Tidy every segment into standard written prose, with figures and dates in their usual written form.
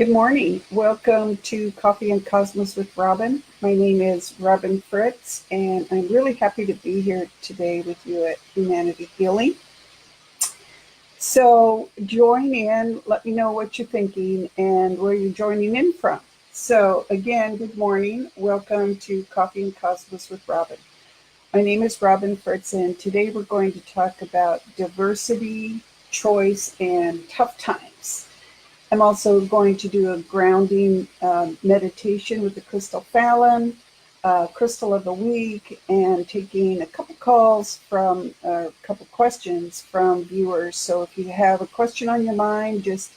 Good morning. Welcome to Coffee and Cosmos with Robin. My name is Robin Fritz, and I'm really happy to be here today with you at Humanity Healing. So join in, let me know what you're thinking and where you're joining in from. So again, good morning. Welcome to Coffee and Cosmos with Robin. My name is Robin Fritz, and today we're going to talk about diversity, choice, and tough times. I'm also going to do a grounding meditation with the crystal Fallon, crystal of the week, and taking a couple calls from a couple questions from viewers. So if you have a question on your mind, just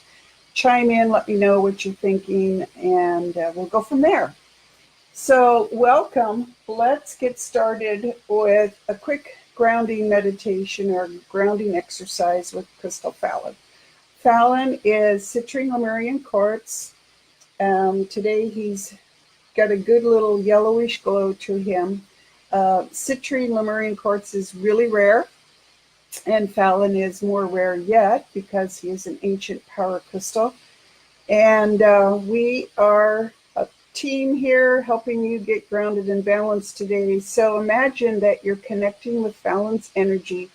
chime in, let me know what you're thinking, and we'll go from there. So welcome. Let's get started with a quick grounding meditation or grounding exercise with crystal Fallon. Fallon is citrine Lemurian quartz. Today he's got a good little yellowish glow to him. Citrine Lemurian quartz is really rare, and Fallon is more rare yet because he is an ancient power crystal. And we are a team here helping you get grounded and balanced today. So imagine that you're connecting with Fallon's energy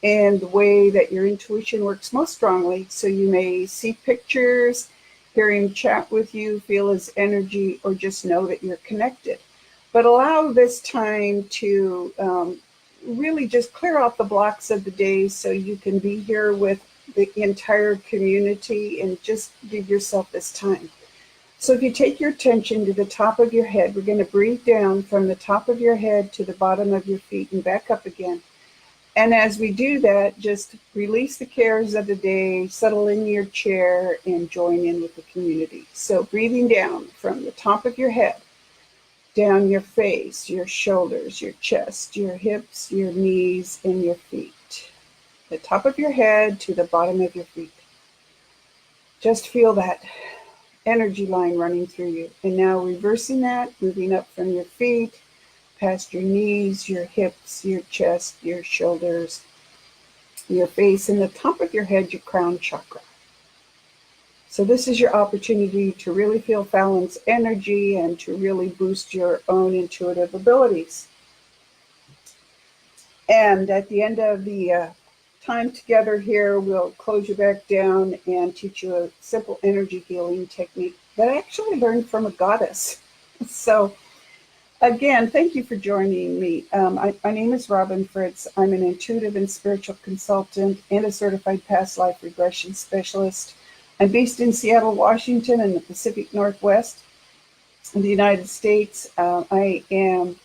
and the way that your intuition works most strongly. So you may see pictures, hear him chat with you, feel his energy, or just know that you're connected. But allow this time to really just clear out the blocks of the day so you can be here with the entire community and just give yourself this time. So if you take your attention to the top of your head, we're going to breathe down from the top of your head to the bottom of your feet and back up again. And as we do that, just release the cares of the day, settle in your chair, and join in with the community. So breathing down from the top of your head, down your face, your shoulders, your chest, your hips, your knees, and your feet. The top of your head to the bottom of your feet. Just feel that energy line running through you. And now reversing that, moving up from your feet, past your knees, your hips, your chest, your shoulders, your face, and the top of your head, your crown chakra. So this is your opportunity to really feel Fallon's energy and to really boost your own intuitive abilities. And at the end of the time together here, we'll close you back down and teach you a simple energy healing technique that I actually learned from a goddess. So again, thank you for joining me. My name is Robin Fritz. I'm an intuitive and spiritual consultant and a certified past life regression specialist. I'm based in Seattle, Washington, in the Pacific Northwest in the United States. I am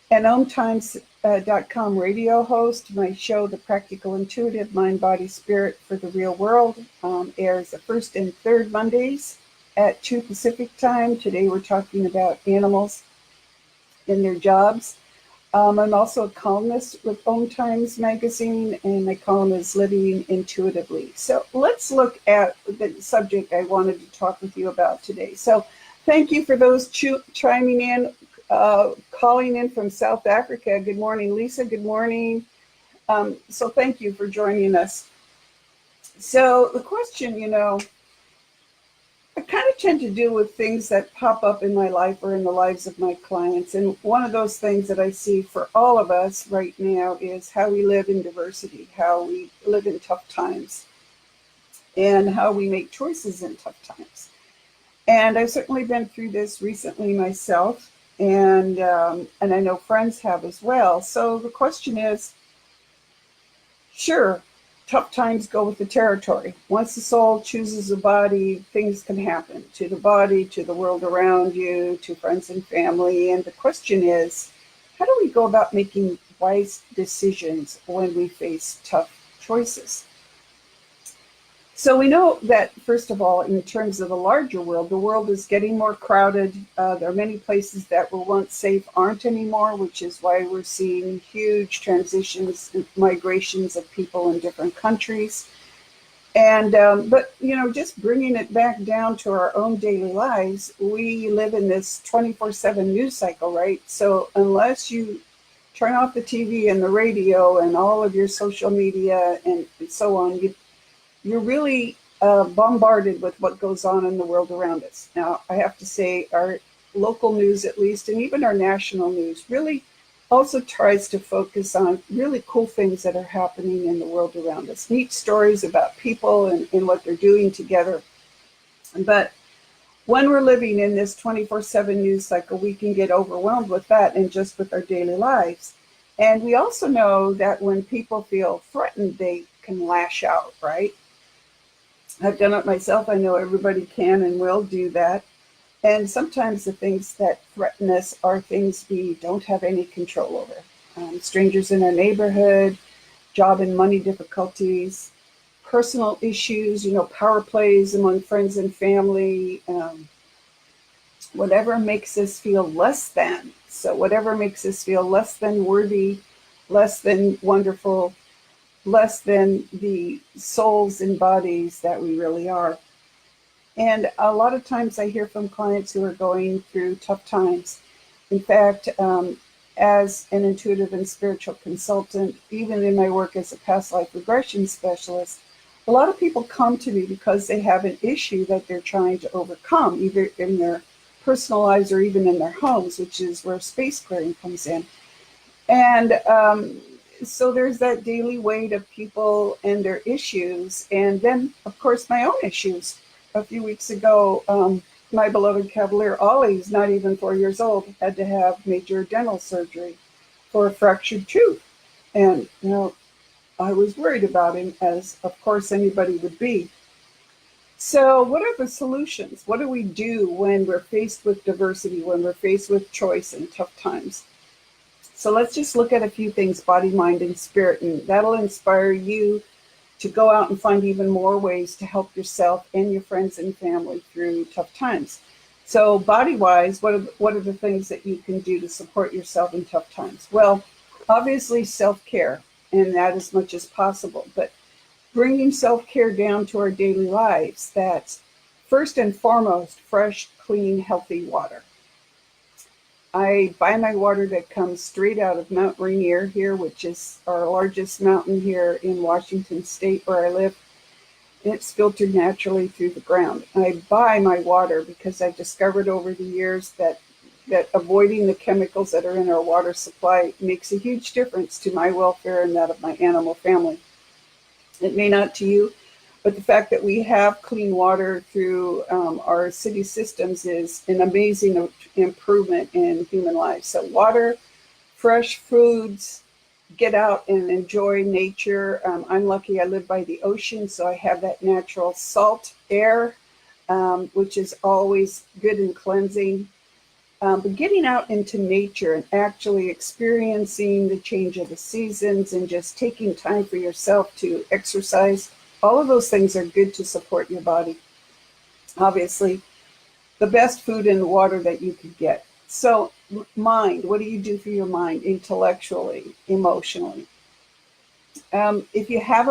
an OMTimes.com radio host. My show, The Practical Intuitive Mind, Body, Spirit for the Real World, airs the first and third Mondays at 2 Pacific time. Today we're talking about animals in their jobs. I'm also a columnist with OMTimes magazine, and my column is Living Intuitively. So let's look at the subject I wanted to talk with you about today. So thank you for those chiming in, calling in from South Africa. Good morning, Lisa. Good morning. So thank you for joining us. So the question, I kind of tend to deal with things that pop up in my life or in the lives of my clients. And one of those things that I see for all of us right now is how we live in diversity, how we live in tough times, and how we make choices in tough times. And I've certainly been through this recently myself, and I know friends have as well. So the question is, sure, tough times go with the territory. Once the soul chooses a body, things can happen to the body, to the world around you, to friends and family. And the question is, how do we go about making wise decisions when we face tough choices? So we know that, first of all, in terms of the larger world, the world is getting more crowded. There are many places that were once safe aren't anymore, which is why we're seeing huge transitions and migrations of people in different countries. And but just bringing it back down to our own daily lives, we live in this 24/7 news cycle, right? So unless you turn off the TV and the radio and all of your social media and so on, you're really bombarded with what goes on in the world around us. Now, I have to say, our local news, at least, and even our national news, really also tries to focus on really cool things that are happening in the world around us. Neat stories about people and what they're doing together. But when we're living in this 24/7 news cycle, we can get overwhelmed with that and just with our daily lives. And we also know that when people feel threatened, they can lash out, right? I've done it myself. I know everybody can and will do that. And sometimes the things that threaten us are things we don't have any control over. Strangers in our neighborhood, job and money difficulties, personal issues, power plays among friends and family, whatever makes us feel less than. So, whatever makes us feel less than worthy, less than wonderful, less than the souls and bodies that we really are. And a lot of times I hear from clients who are going through tough times. In fact, as an intuitive and spiritual consultant, even in my work as a past life regression specialist, a lot of people come to me because they have an issue that they're trying to overcome, either in their personal lives or even in their homes, which is where space clearing comes in. And so there's that daily weight of people and their issues. And then, of course, my own issues. A few weeks ago, my beloved Cavalier Ollie, who's not even 4 years old, had to have major dental surgery for a fractured tooth. And, I was worried about him, as of course anybody would be. So what are the solutions? What do we do when we're faced with diversity, when we're faced with choice in tough times? So let's just look at a few things, body, mind, and spirit, and that'll inspire you to go out and find even more ways to help yourself and your friends and family through tough times. So body-wise, what are the things that you can do to support yourself in tough times? Well, obviously self-care, and that as much as possible. But bringing self-care down to our daily lives, that's first and foremost, fresh, clean, healthy water. I buy my water that comes straight out of Mount Rainier here, which is our largest mountain here in Washington State where I live. It's filtered naturally through the ground. I buy my water because I've discovered over the years that avoiding the chemicals that are in our water supply makes a huge difference to my welfare and that of my animal family. It may not to you, but the fact that we have clean water through our city systems is an amazing improvement in human life. So water, fresh foods, get out and enjoy nature. I'm lucky I live by the ocean, so I have that natural salt air, which is always good and cleansing. But getting out into nature and actually experiencing the change of the seasons and just taking time for yourself to exercise, all of those things are good to support your body. Obviously, the best food and water that you could get. So mind, what do you do for your mind intellectually, emotionally? If you have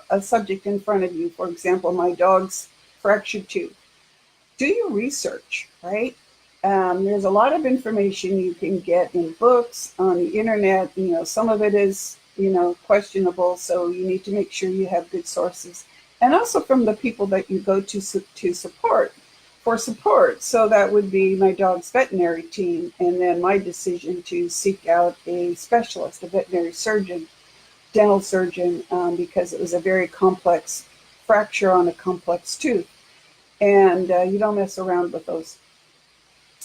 a subject in front of you, for example, my dog's fractured tooth, do your research, right? There's a lot of information you can get in books, on the internet. Some of it is, questionable, so you need to make sure you have good sources. And also from the people that you go to support. So that would be my dog's veterinary team, and then my decision to seek out a specialist, a veterinary surgeon, dental surgeon, because it was a very complex fracture on a complex tooth. And you don't mess around with those.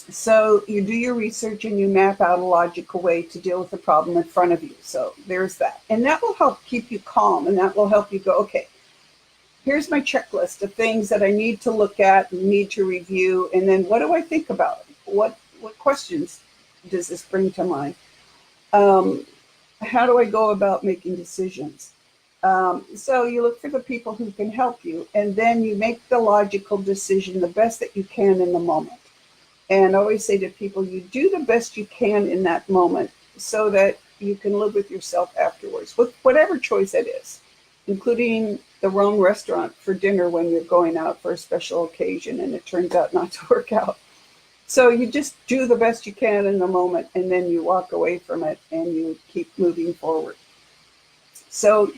So you do your research and you map out a logical way to deal with the problem in front of you. So there's that. And that will help keep you calm, and that will help you go, okay, here's my checklist of things that I need to look at and need to review. And then what do I think about? What questions does this bring to mind? How do I go about making decisions? So you look for the people who can help you, and then you make the logical decision the best that you can in the moment. And I always say to people, you do the best you can in that moment so that you can live with yourself afterwards, with whatever choice it is, including the wrong restaurant for dinner when you're going out for a special occasion and it turns out not to work out. So you just do the best you can in the moment, and then you walk away from it and you keep moving forward. So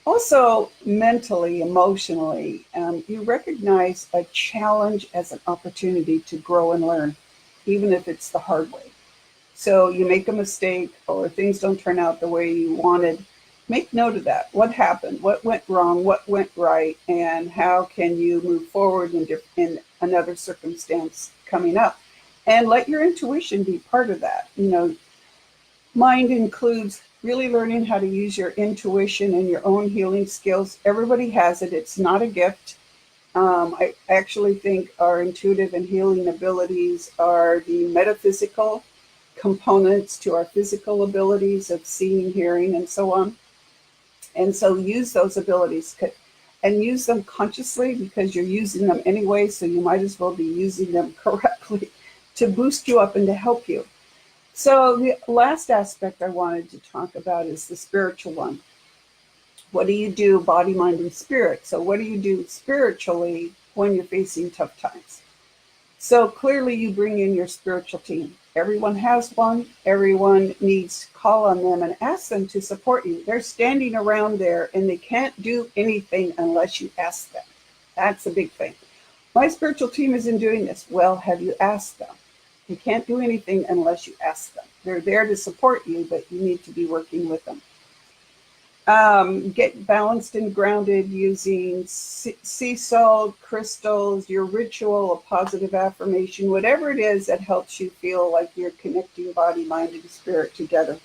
Also, mentally, emotionally, you recognize a challenge as an opportunity to grow and learn, even if it's the hard way. So you make a mistake or things don't turn out the way you wanted. Make note of that. What happened? What went wrong? What went right? And how can you move forward in another circumstance coming up? And let your intuition be part of that. Mind includes really learning how to use your intuition and your own healing skills. Everybody has it. It's not a gift. I actually think our intuitive and healing abilities are the metaphysical components to our physical abilities of seeing, hearing, and so on. And so use those abilities and use them consciously because you're using them anyway, so you might as well be using them correctly to boost you up and to help you. So the last aspect I wanted to talk about is the spiritual one. What do you do, body, mind, and spirit? So what do you do spiritually when you're facing tough times? So clearly you bring in your spiritual team. Everyone has one. Everyone needs to call on them and ask them to support you. They're standing around there and they can't do anything unless you ask them. That's a big thing. My spiritual team isn't doing this. Well, have you asked them? You can't do anything unless you ask them. They're there to support you, but you need to be working with them. Get balanced and grounded using sea salt, crystals, your ritual, a positive affirmation, whatever it is that helps you feel like you're connecting body, mind, and spirit together.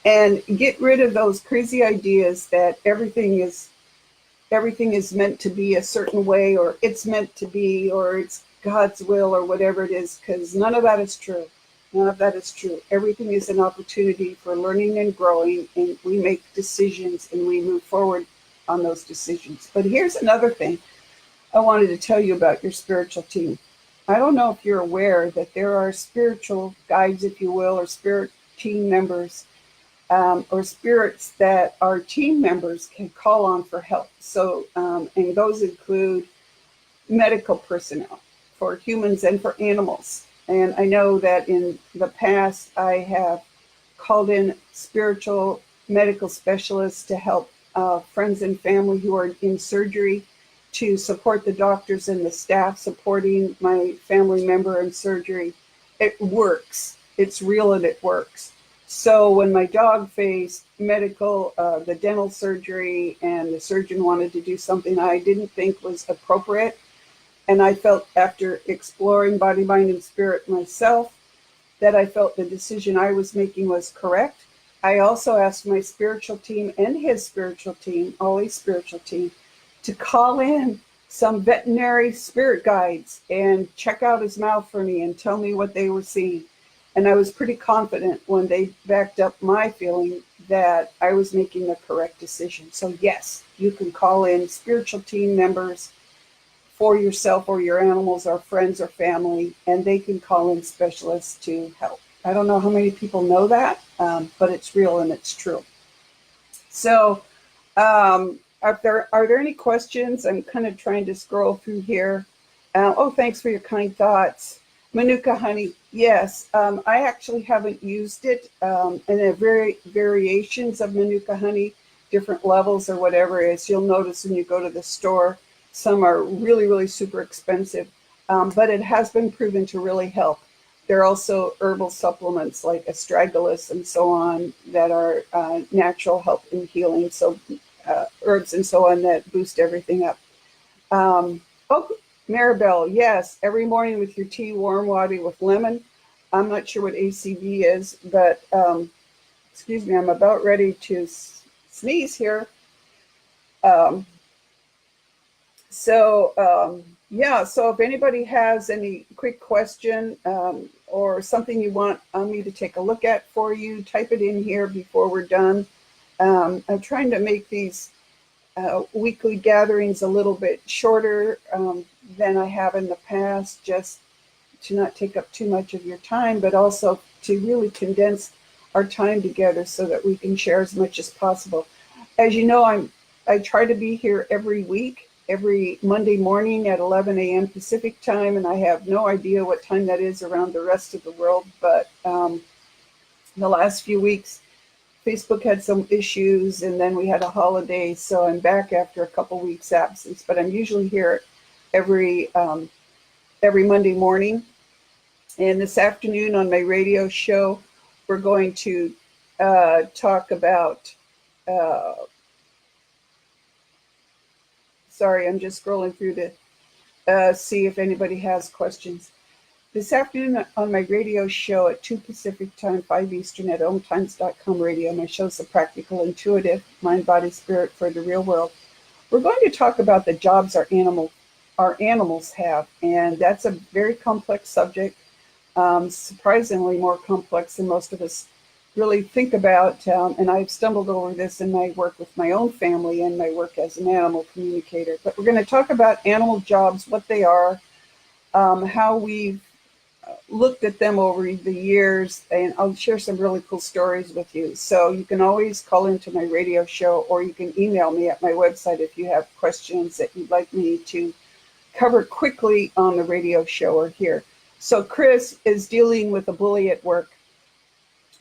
And get rid of those crazy ideas that everything is meant to be a certain way, or it's meant to be, or it's God's will, or whatever it is, because none of that is true. None of that is true. Everything is an opportunity for learning and growing, and we make decisions and we move forward on those decisions. But here's another thing I wanted to tell you about your spiritual team. I don't know if you're aware that there are spiritual guides, if you will, or spirit team members, or spirits that our team members can call on for help. So, and those include medical personnel for humans and for animals. And I know that in the past, I have called in spiritual medical specialists to help friends and family who are in surgery, to support the doctors and the staff supporting my family member in surgery. It works. It's real and it works. So when my dog faced the dental surgery, and the surgeon wanted to do something I didn't think was appropriate, and I felt, after exploring body, mind, and spirit myself, that I felt the decision I was making was correct. I also asked my spiritual team and his spiritual team, Ollie's spiritual team, to call in some veterinary spirit guides and check out his mouth for me and tell me what they were seeing. And I was pretty confident when they backed up my feeling that I was making the correct decision. So yes, you can call in spiritual team members for yourself or your animals or friends or family, and they can call in specialists to help. I don't know how many people know that, but it's real and it's true. So are there any questions? I'm kind of trying to scroll through here. Thanks for your kind thoughts. Manuka honey, yes. I actually haven't used it, and there are variations of Manuka honey, different levels or whatever it is. You'll notice when you go to the store, some are really, really super expensive, but it has been proven to really help. There are also herbal supplements like astragalus and so on that are natural help in healing. So herbs and so on that boost everything up. Maribel, yes, every morning with your tea, warm water with lemon. I'm not sure what ACV is, but excuse me, I'm about ready to sneeze here. So if anybody has any quick question or something you want me to take a look at for you, type it in here before we're done. I'm trying to make these weekly gatherings a little bit shorter than I have in the past, just to not take up too much of your time, but also to really condense our time together so that we can share as much as possible. As you know, I try to be here every week, every Monday morning at 11 a.m. Pacific time, and I have no idea what time that is around the rest of the world, but the last few weeks Facebook had some issues, and then we had a holiday, so I'm back after a couple weeks absence. But I'm usually here every every Monday morning. And this afternoon on my radio show, we're going to talk about. Uh, sorry, I'm just scrolling through to see if anybody has questions. This afternoon on my radio show at 2 Pacific Time, 5 Eastern at ohmtimes.com radio, my show's The Practical Intuitive Mind, Body, Spirit for the Real World. We're going to talk about the jobs our animals have, and that's a very complex subject, surprisingly more complex than most of us really think about. And I've stumbled over this in my work with my own family and my work as an animal communicator. But we're going to talk about animal jobs, what they are, how we've looked at them over the years, and I'll share some really cool stories with you. So you can always call into my radio show, or you can email me at my website if you have questions that you'd like me to cover quickly on the radio show or here. So Chris is dealing with a bully at work.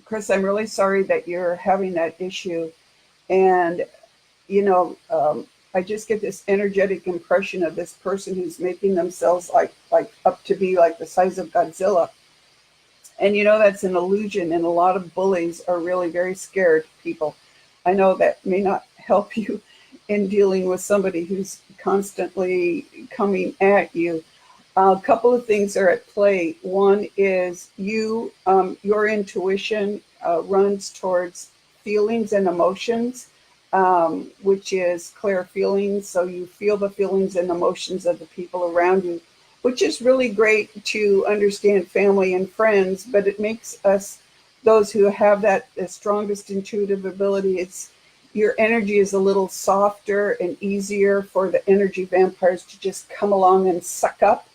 Chris, I'm really sorry that you're having that issue. And, I just get this energetic impression of this person who's making themselves like up to be like the size of Godzilla. And that's an illusion, and a lot of bullies are really very scared people. I know that may not help you in dealing with somebody who's constantly coming at you. A couple of things are at play. One is your intuition runs towards feelings and emotions, which is clear feelings. So you feel the feelings and emotions of the people around you, which is really great to understand family and friends, but it makes us, those who have that the strongest intuitive ability, your energy is a little softer and easier for the energy vampires to just come along and suck up.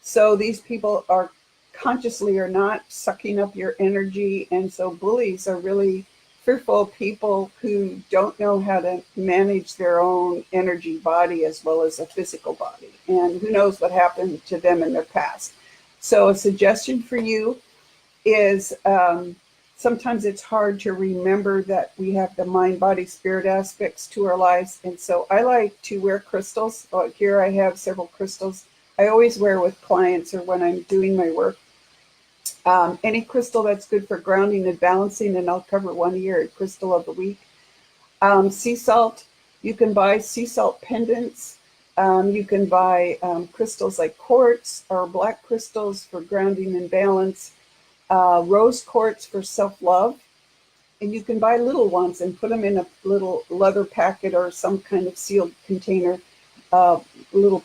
So these people are consciously or not sucking up your energy. And so bullies are really fearful people who don't know how to manage their own energy body as well as a physical body. And who knows what happened to them in their past. So a suggestion for you is sometimes it's hard to remember that we have the mind, body, spirit aspects to our lives. And so I like to wear crystals. Here I have several crystals I always wear with clients or when I'm doing my work. Any crystal that's good for grounding and balancing, and I'll cover one here, crystal of the week. Sea salt, you can buy sea salt pendants. You can buy crystals like quartz or black crystals for grounding and balance. Rose quartz for self-love. And you can buy little ones and put them in a little leather packet or some kind of sealed container, little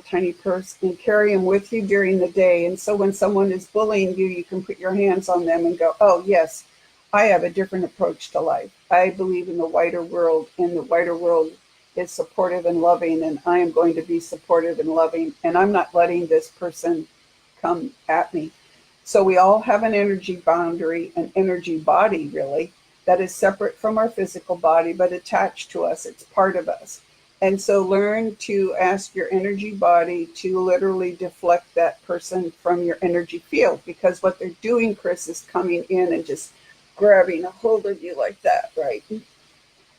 tiny purse, and carry them with you during the day. And so when someone is bullying you, you can put your hands on them and go, oh, yes, I have a different approach to life. I believe in the wider world, and the wider world is supportive and loving, and I am going to be supportive and loving, and I'm not letting this person come at me. So we all have an energy boundary, an energy body, really, that is separate from our physical body, but attached to us. It's part of us. And so learn to ask your energy body to literally deflect that person from your energy field, because what they're doing, Chris, is coming in and just grabbing a hold of you like that, right? And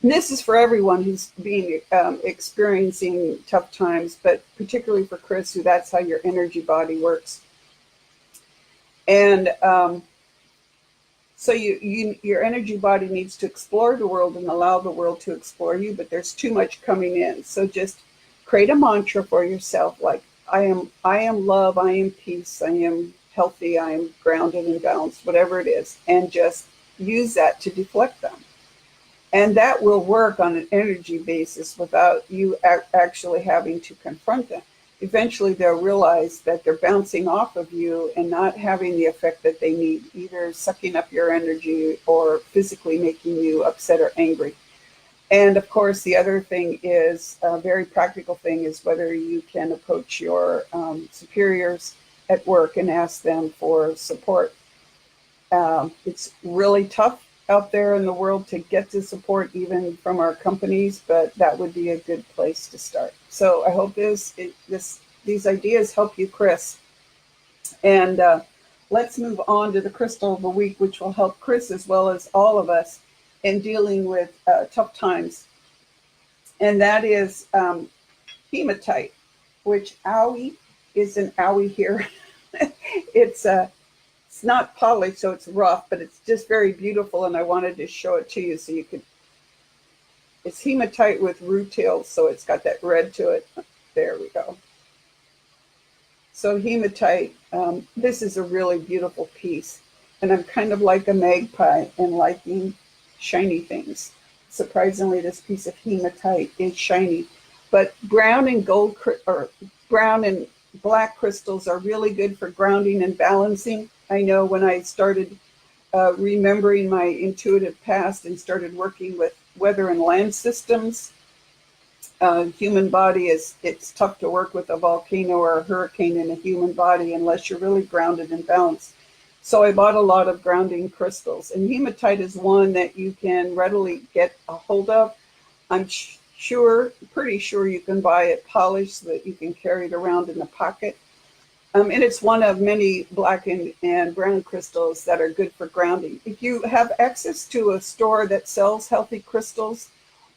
this is for everyone who's experiencing tough times, but particularly for Chris, who that's how your energy body works. And so your energy body needs to explore the world and allow the world to explore you, but there's too much coming in. So just create a mantra for yourself, like I am love, I am peace, I am healthy, I am grounded and balanced, whatever it is, and just use that to deflect them. And that will work on an energy basis without you actually having to confront them. Eventually they'll realize that they're bouncing off of you and not having the effect that they need, either sucking up your energy or physically making you upset or angry. And of course, the other thing is, a very practical thing, is whether you can approach your superiors at work and ask them for support. It's really tough out there in the world to get the support even from our companies, but that would be a good place to start. So I hope these ideas help you, Chris. And let's move on to the crystal of the week, which will help Chris as well as all of us and dealing with tough times. And that is hematite, which owie is an owie here. it's it's not polished, so it's rough, but it's just very beautiful, and I wanted to show it to you so you could. It's hematite with rutile, so it's got that red to it. There we go. So hematite, this is a really beautiful piece, and I'm kind of like a magpie and liking shiny things. Surprisingly, this piece of hematite is shiny, but brown and gold or brown and black crystals are really good for grounding and balancing. I know when I started remembering my intuitive past and started working with weather and land systems, human body it's tough to work with a volcano or a hurricane in a human body unless you're really grounded and balanced. So I bought a lot of grounding crystals, and hematite is one that you can readily get a hold of. I'm pretty sure you can buy it polished so that you can carry it around in the pocket. And it's one of many black and brown crystals that are good for grounding. If you have access to a store that sells healthy crystals,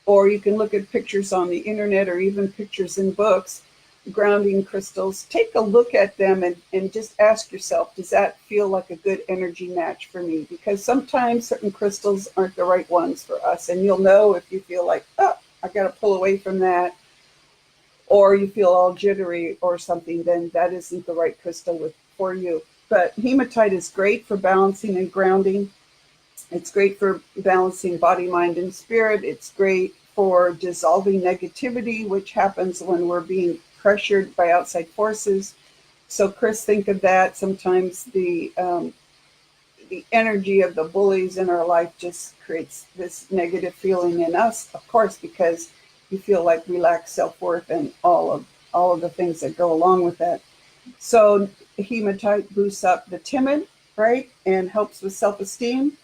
or you can look at pictures on the internet or even pictures in books, grounding crystals, take a look at them and just ask yourself, does that feel like a good energy match for me? Because sometimes certain crystals aren't the right ones for us. And you'll know if you feel like, oh, I got to pull away from that, or you feel all jittery or something, then that isn't the right crystal for you. But hematite is great for balancing and grounding. It's great for balancing body, mind, and spirit. It's great for dissolving negativity, which happens when we're being pressured by outside forces. So, Chris, think of that. Sometimes the energy of the bullies in our life just creates this negative feeling in us, of course, because you feel like we lack self-worth and all of the things that go along with that. So hematite boosts up the timid, right, and helps with self-esteem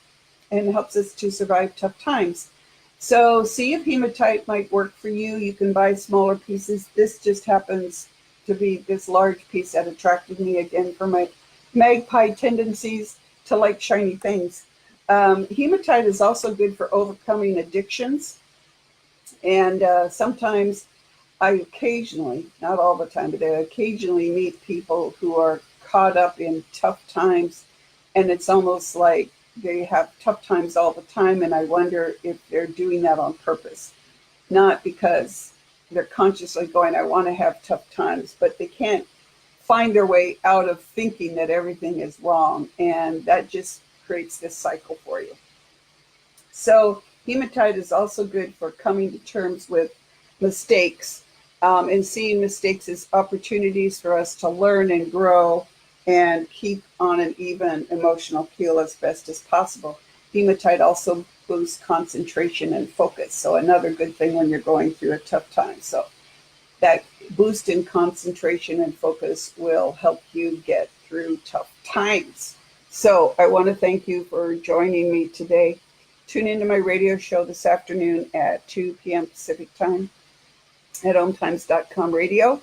and helps us to survive tough times. So see if hematite might work for you. You can buy smaller pieces. This just happens to be this large piece that attracted me again for my magpie tendencies to like shiny things. Hematite is also good for overcoming addictions. And sometimes I occasionally, not all the time, but I occasionally meet people who are caught up in tough times, and it's almost like they have tough times all the time, and I wonder if they're doing that on purpose. Not because they're consciously going, I want to have tough times, but they can't find their way out of thinking that everything is wrong, and that just creates this cycle for you. So hematite is also good for coming to terms with mistakes, and seeing mistakes as opportunities for us to learn and grow and keep on an even emotional keel as best as possible. Hematite also boosts concentration and focus. So another good thing when you're going through a tough time. So that boost in concentration and focus will help you get through tough times. So I want to thank you for joining me today. Tune into my radio show this afternoon at 2 p.m. Pacific time at ohmtimes.com radio.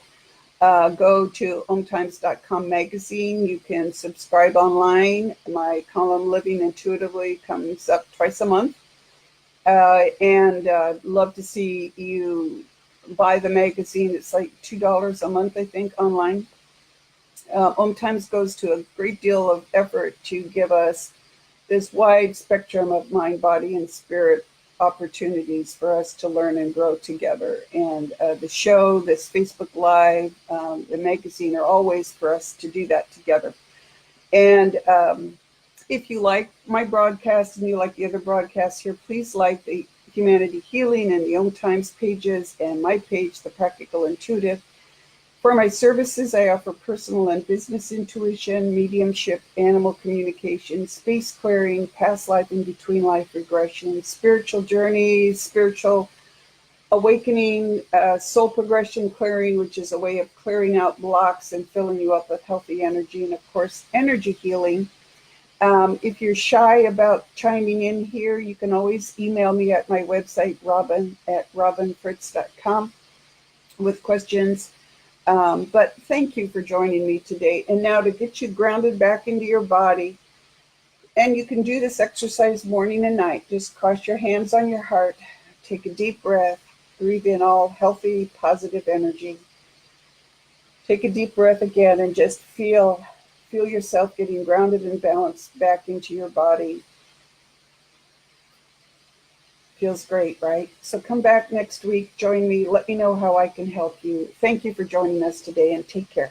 Go to ohmtimes.com magazine. You can subscribe online. My column Living Intuitively comes up twice a month. And love to see you buy the magazine. It's like $2 a month, I think, online. Ohm Times goes to a great deal of effort to give us this wide spectrum of mind, body, and spirit opportunities for us to learn and grow together. And the show, this Facebook Live, the magazine are always for us to do that together. And if you like my broadcast and you like the other broadcasts here, please like the Humanity Healing and the Ohm Times pages and my page, The Practical Intuitive. For my services, I offer personal and business intuition, mediumship, animal communication, space clearing, past life and between life regression, spiritual journeys, spiritual awakening, soul progression clearing, which is a way of clearing out blocks and filling you up with healthy energy, and of course, energy healing. If you're shy about chiming in here, you can always email me at my website, robin@robinfritz.com, with questions. But thank you for joining me today. And now to get you grounded back into your body And you can do this exercise morning and night. Just cross your hands on your heart, take a deep breath, breathe in all healthy, positive energy. Take a deep breath again and just feel yourself getting grounded and balanced back into your body. Feels great, right? So come back next week, join me, let me know how I can help you. Thank you for joining us today, and take care.